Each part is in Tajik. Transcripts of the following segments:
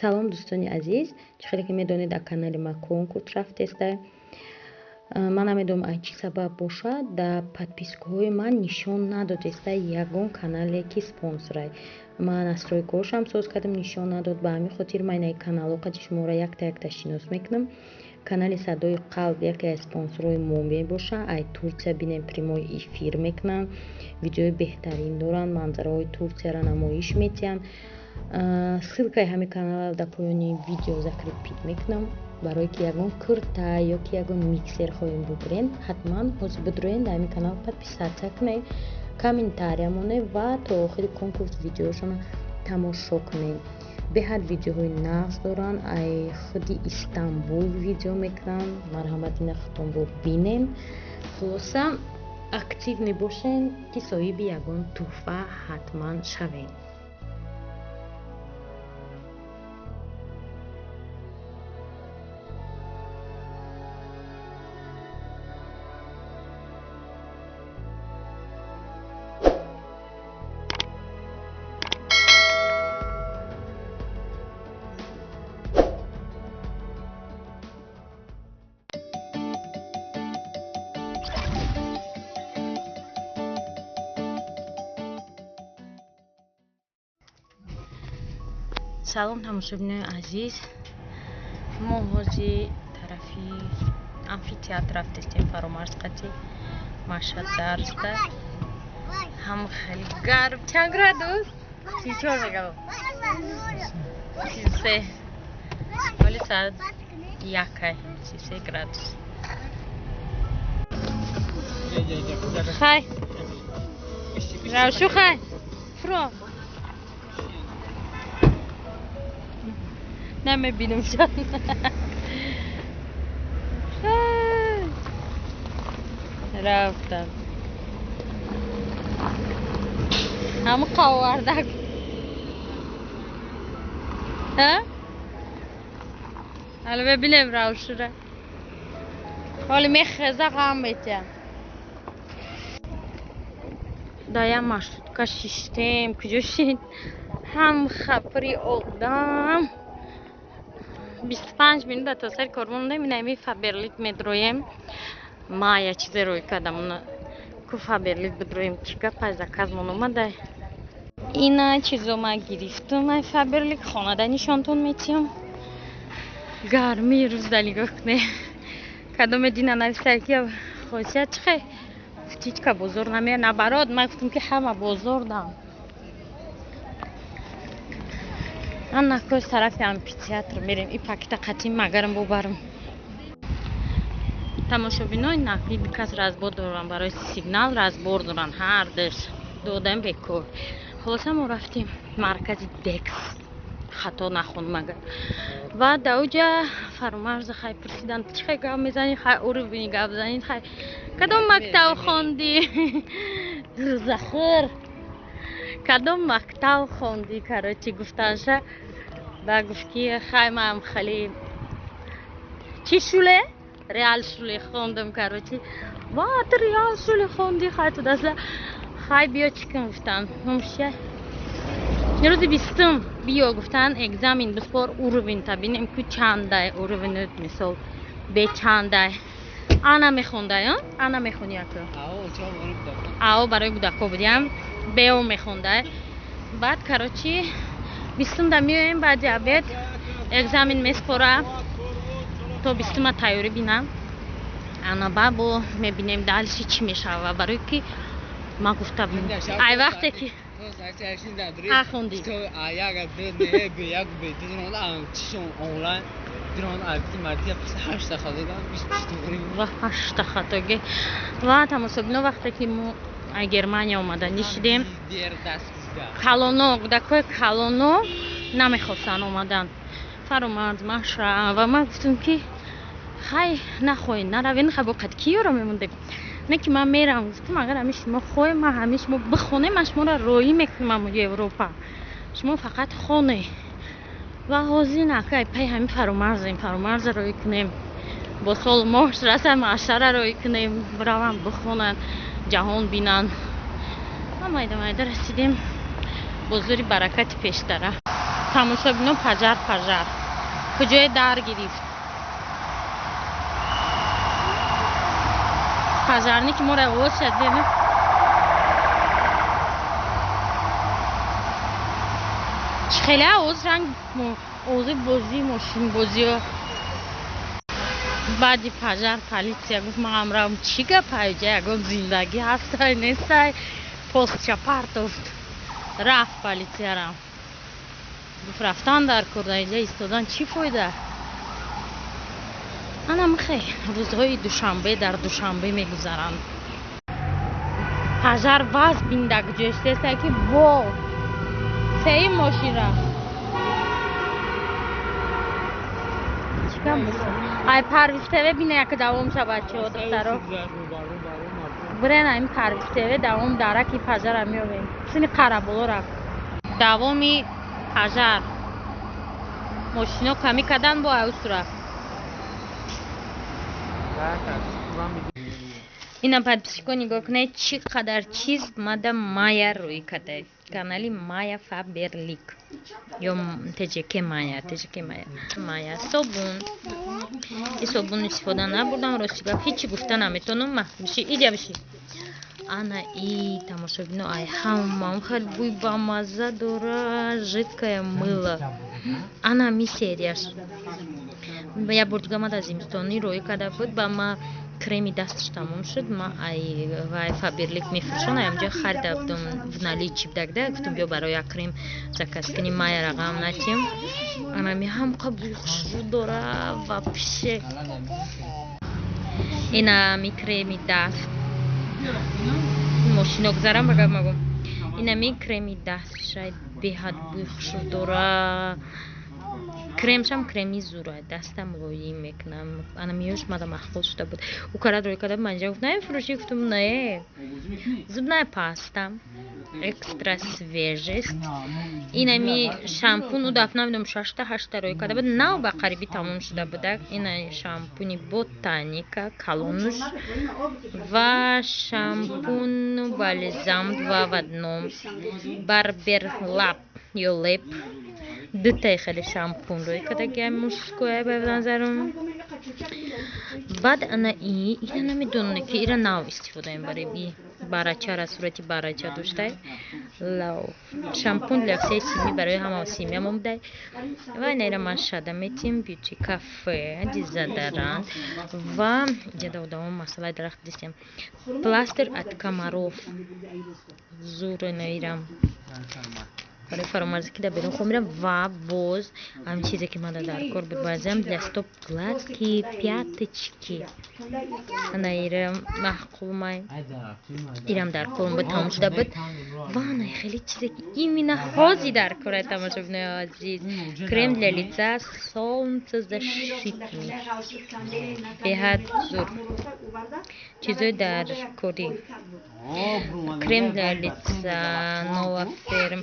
سلام دوستان عزیز، چه که میدونید در کانال ما کنکورت رفته است. من نمیدونم از چه سبب باشد در подпискаҳои من نشان نداد است یگان کانالی که سپانسر من настрой کارشم ساز کردم نشان نداد. به همین خاطر من این کانال قد شما را یک تا شناس میکنم. کانال صدای قلب یکی از سپانسرهای ما میباشه. ای ترکیه بینیم پریمای افیر میکنن، ویدیوی بهترین دارن، منظرهای ترکیه را نمایش میتین. ссылкаи ҳамин каналро дар поёни видео закрепит мекунам. барое ки ягон курта ё ки ягон миксер хоҳем бугирен, ҳатман ҳозир бидроен дар ҳамин канал подписатсия кунед, комментария монед ва то охири конкурс видеошона тамошо кунед. беҳад видеоҳои нағз доранд. ай худи истанбул видео мекунам. марҳамати нахатонро бинем. хулоса активни бошен ки соҳиби ягон тӯҳфа ҳатман шавед. салом тамошобинои азиз, мо ҳозир тарафи амфитеатр рафтестем. фаромарз қати машҳад дарста ҳама хеле гарм. чанд градус? 34 мегало. 33. вале саат 1 33 градус. хай равшу хай фро نمیبینم جان. رفتم همه قواردک. ها حالا ببینم روشو را. حالا میخزه هم میتیم دایم مشروط کشیشتیم کجا شید هم خبری آدم 25 минут تا سر کار مونده. می فابرلیک میدرویم. ما یه چیزی روی کردم که فابرلیک بدرویم چیکار پس زکاز مون اومده. اینا چیزو ما گرفتم. من فابرلیک خانواده نشانتون میتیم. گرمی روز دلیگاه کنه کدام دینا نرسته که خاصیت چخه فتیچ که بزرگ نمیه نبراد. من گفتم که همه بزرگ دارم. من نکوز طرف امفی‌تئاتر میریم. این پاکت قدیم مگرم ببرم. تماشابینای نقلی بیکاس رازبور دارن برای سیگنال رازبور دارن. هر دش دادن بکور. خلاصه ما رفتیم مرکز دکس. خطا نخون مگر. و دوجا فرمارز خای پرسیدن چه گام میزنی؟ خای او رو بینی گام بزنید. خای کدام مقطع خوندی؟ زخیر. کدام مقطع خوندی کراچی گفتنشه؟ با گفت که خای من خیلی چی شوله؟ ریال شوله خوندم کراچی. وات ریال شوله خوندی خای تو دست خای بیا چیکن گفتن همشه روز 20 بیا گفتن اگزامین بسپار اوروین تا بینیم که چنده اوروینت مثال به چنده انا میخونده یا انا میخونی تو آو برای بودکو بودیم بیو میخونده. بعد کراچی 20 دا میایم بعد دیابت اگزامین میسپاره تو 20 ما تیاری بینم انا بابو میبینیم دالشی چی میشه برای که ما گفتم ای وقتی که خوندی تو آیا گفته به یک بیتون آن چیشون آنلاین درون آبی مردی هشت خاطران 20 و هشت خاطره و تماسبنا وقتی که ما گرمانیا اومدن نشدیم کالونو دکوی کالونو نمیخواستن اومدن فرامرز ماشا و ما گفتم که خای نخواین نروین خب وقت کیو رو میمونده نه که من میرم گفتم اگر همیشه شما خواه ما همیشه ما بخونه ما شما را روی میکنیم ما اروپا شما فقط خونه و حاضی نکه پای همین فرامرز روی کنیم با سال ماش رسه معشره روی کنیم بروم بخونن جهان بینن و مایده رسیدیم بزرگی برکت پیش داره тамошобино пажар куҷое дар гирифт. пажарни ки моро овоз шадем хеле овоз ранг овози бозии мошинбозиё. баъди пажар политсия гуфт ман амрам чӣ гапа иҷа ягон зиндагӣ ҳастай нестай постчапартовт. рафт политсиярам гуфт рафтан дар кор дар инҷа истодан чӣ фоида. анам хе рӯзҳои душанбе дар душанбе мегузаранд. пажар ваз биндаг ҷоштестай ки бо сеи мошин рафт. ай парвиз тв бина як давом ша бачаҳо духтаро бурен ин парвиз тв давом дараки пажара меёбем сини қараболо рафт. давоми пажар мошино камӣ кадан бо аусура. ина подписчико нигоҳ кунед чӣ қадар чиз мада майя рӯй кадай. канали майя фаберлик ё тжк майя собун. ин собун истифода набурдам рости гап ҳичи гуфта наметонам. биши иҷа биши ана и тамошобино ай ҳамам хеле бӯй бамазза дора жидкое мыло. ана ми серияш як бор дига мада зимистони рӯй када буд ба ма креми дасташ тамом шуд. ма ай вай фаберлик мефурӯшон аямҷо харида будам в наличии будагда гуфтам бё барои як крем заказкини майя рақам натим. анами ҳамқа бӯй хушбӯ дора вообще. ина ми креми даст мошино гузарам ба гап магум. ина ми креми даст шаyd беҳад бӯй хушбӯ дора. кремшам креми зура дастам лоим мекунам. ана миёш мада махфуз шуда буд. ӯ карад рӯй када манҷа гуфт нафурӯшӣ. гуфтам не зубная паста экстра свежест. инами шампун ӯ дафт намедонам 6-8 рӯй када буд. нав ба қарибӣ тамом шуда будак. ина шампуни ботаника калонуш ва шампун балзам ва вадном барберлап ё леп дутаи хеле шампун рӯй кадагия мужское ба назарам. баъд ана ина намедонам ки ира нав истифодаем барои барачара сурати барача доштай шампун для всей семьи барои ҳама семьямон будай. ва инайра ман шада метим бьюти кафе дизадаранд ва ҷадавдавом масъалаи дарахт дистем пластир от комаров зур инаирам барои фаромарзӣ ки даберун хомирам ва боз ҳам чизе ки мада дар кор буд баъзам для стоп гладкие пяточки. ана ирам маҳқулмай ирам дар корм буд тамом шуда буд. ва ана хеле чизе ки именно ҳозир дар кора тамошобинои азиз крем для лица солнцезащитный беҳад зур чизои дар кори. крем для лица нова ферм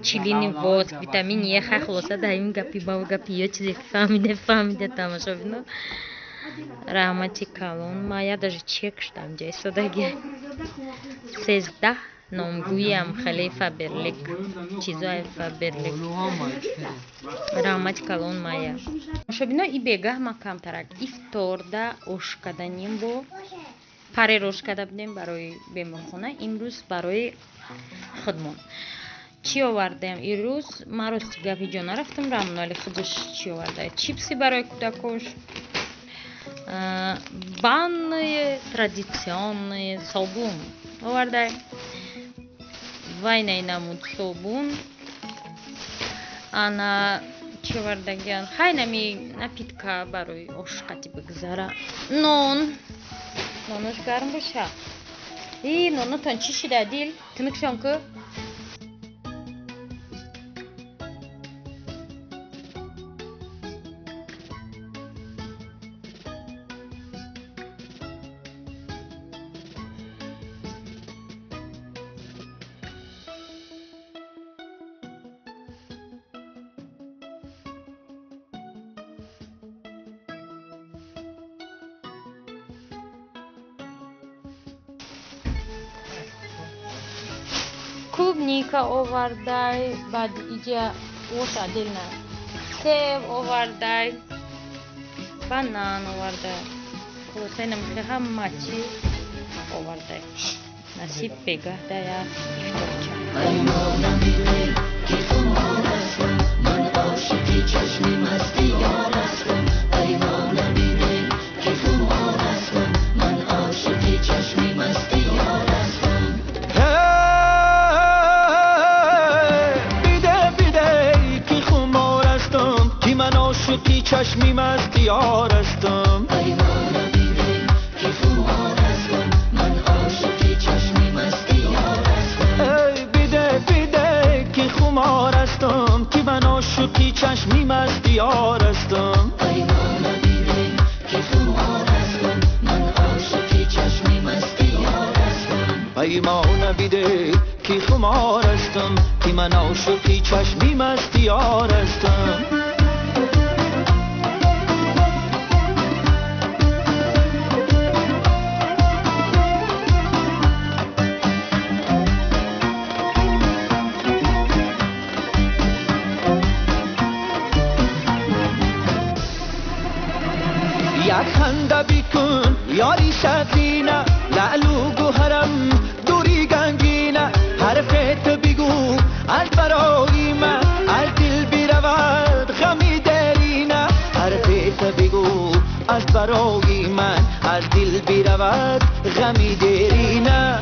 чилини воск витамини е хай хулоса дар ин гапи ба гапи ё чизе фаҳмиде тамошобино раҳмати калон ма я даже чек шудам ҷа истодаги 13 номгӯям хеле фаберлик чизои фаберлик раҳмати калон мая тамошобино и бегаҳ ма камтарак ифторда ош каданем бо паре рош када будем барои беморхона. имрӯз барои худмон чӣ овардаем? ирӯз ман рости гапи ҷо нарафтам рамон вале худаш чӣ оварда? чипси барои кӯдакош банные традиционные собун овардай ва ина инамуд собун ана чӣ овардагиан хайнами напитка барои ошқати бигузара нонаш гарм боша. нонатон чӣ шуда дил тимикшон ку клубника овардай баъд иҷа Boşa dilne. Sev ovarday. Banan ovarday. Kolosenem hem maçı ovarday. Nasip begahda ya iftarça. چشمی مست یار هستم ایوانا بیده که خمار هستم من عاشقی چشمی مست یار هستم ای بیده که خمار هستم که من عاشقی چشمی مست یار هستم ایوانا بیده که خمار هستم من عاشقی چشمی مست یار هستم ایوانا بیده که خمار هستم که من عاشقی چشمی مست یار هستم خنده بیکن یاری سقینه لعلو گوهرم دوری گنگینه حرفت بگو از برای من از دل برود غمی درینه حرفت بگو از برای من از دل برود غمی درینه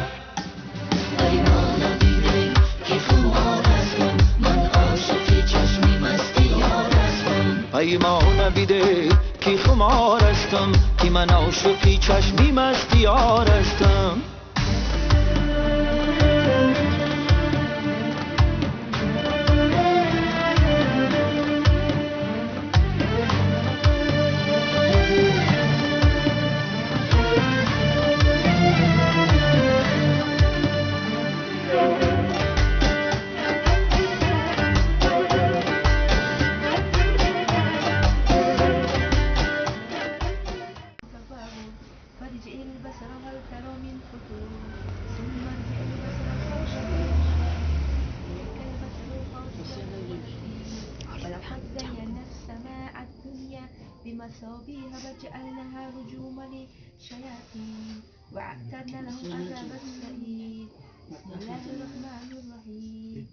ایوانا بیده که خمار هستم من عاشقی چشمی مستی یار هستم ایوانا بیده که خمار هستم که من عاشقی چشمی مست یار هستم بمصابيح وجعلناها رجوما للشياطين وأعتدنا لهم عذاب السعير بسم الله الرحمن الرحيم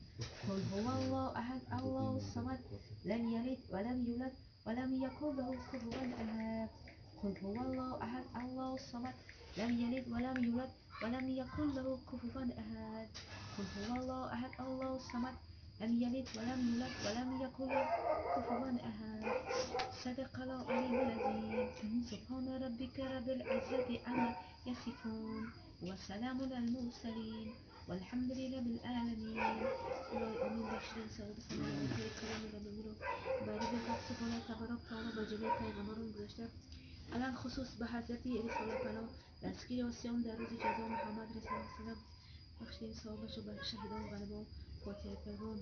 قل هو الله أحد الله الصمد لم يلد ولم يولد ولم يكن له كفوا أحد قل هو الله أحد الله الصمد لم يلد ولم يولد ولم يكن له كفوا أحد قل هو الله أحد الله الصمد لم يلد ولم يولد ولم يكن له كفوا أحد صدق الله العلي العظيم سبحان ربك رب العزة عما يصفون وسلام على المرسلين والحمد لله رب العالمين آمين بشر سعود سلام كلام نبیرو برای خاص کنه تبارک تعالی با جلوی پیغمبران گذاشته الان خصوص به حضرتی رسول الله دستگیر آسیان در روز جزا محمد رسول الله سلام بخشیم ثوابش و به شهیدان غلبان فاتحه پیغام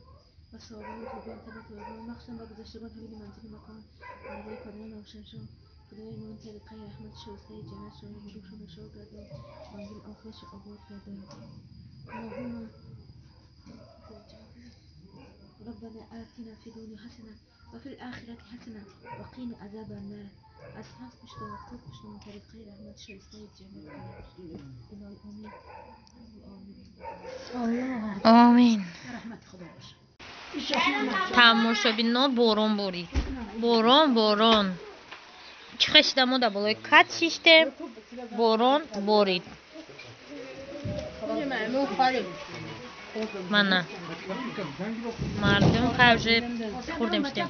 و صحابان خوبان تبع پیغام مخصوصا با گذشتگان همین منزل مکان برای پدران روشن شو خدای من طریقه رحمت شوسته جنت شو روشن شو گردان منزل آخرش آباد گردان اللهم ربنا آتنا في الدنيا حسنة وفي الآخرة حسنة وقنا عذاب النار أصحاب مشتاق مشتاق من طريق رحمت شوسته جنت إلهي آمين آمین. رحمت خدا باشه. تموم شد بینا بارون برید. بارون. چه خشتمو دا بالای کات شیشته بارون برید. من نه. مردم خرج خوردیم شدیم.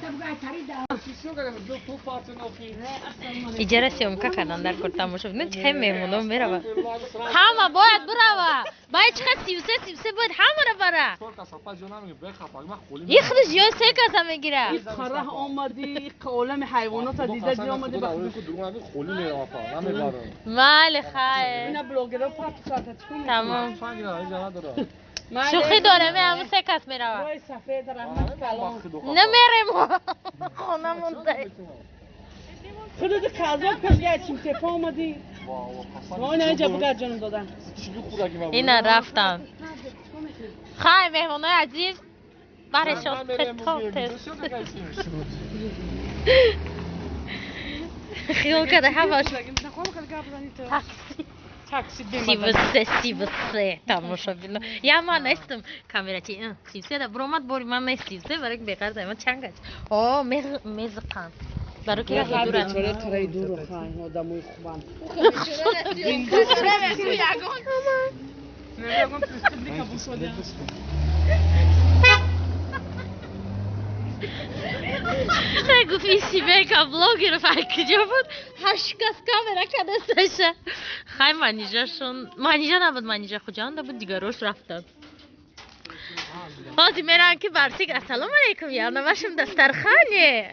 ایجاره سیامکا کردن در کار تموم شد. نه چه میمونم میرم. همه باید برم. باید چقدر 33 باید همه رو بره. یه خود جیای 3 کاسه میگیره. خراه آمدی عالم حیوانات دیده جا آمدی بله خیر. اینا بلوگرها پارت ساعت تمام. شوخی داره می همون 3 کس میره. روی سفید رحمت کلام نمیریم. خونه مونده. خودت کذاب کش گیچیم تپا آمدی. ما اینا اینجا بگر جانم دادن. اینا رفتم. خیلی مهمانای عزیز برشان پتاتس خیال کرده هواش تاکسی سیوسه تماشا بیلا یا من نیستم کامera چی سیوسه دا برومات بوری من نیست سیوسه برای بکار دارم چنگش آه میزقان برای که راه دور است چرا ترای دور خواهیم آدموی خوبان نمی‌دونم پرسپولیس کابوس شده گفتی سیبیکا بلاگر فکر بود هشکس کامera کنستشه خیلی منیجا نبود منیجا خوجان دا بود دیگه روش رفتن حاضی میرن که برسیگ السلام علیکم یا نماشم دسترخانه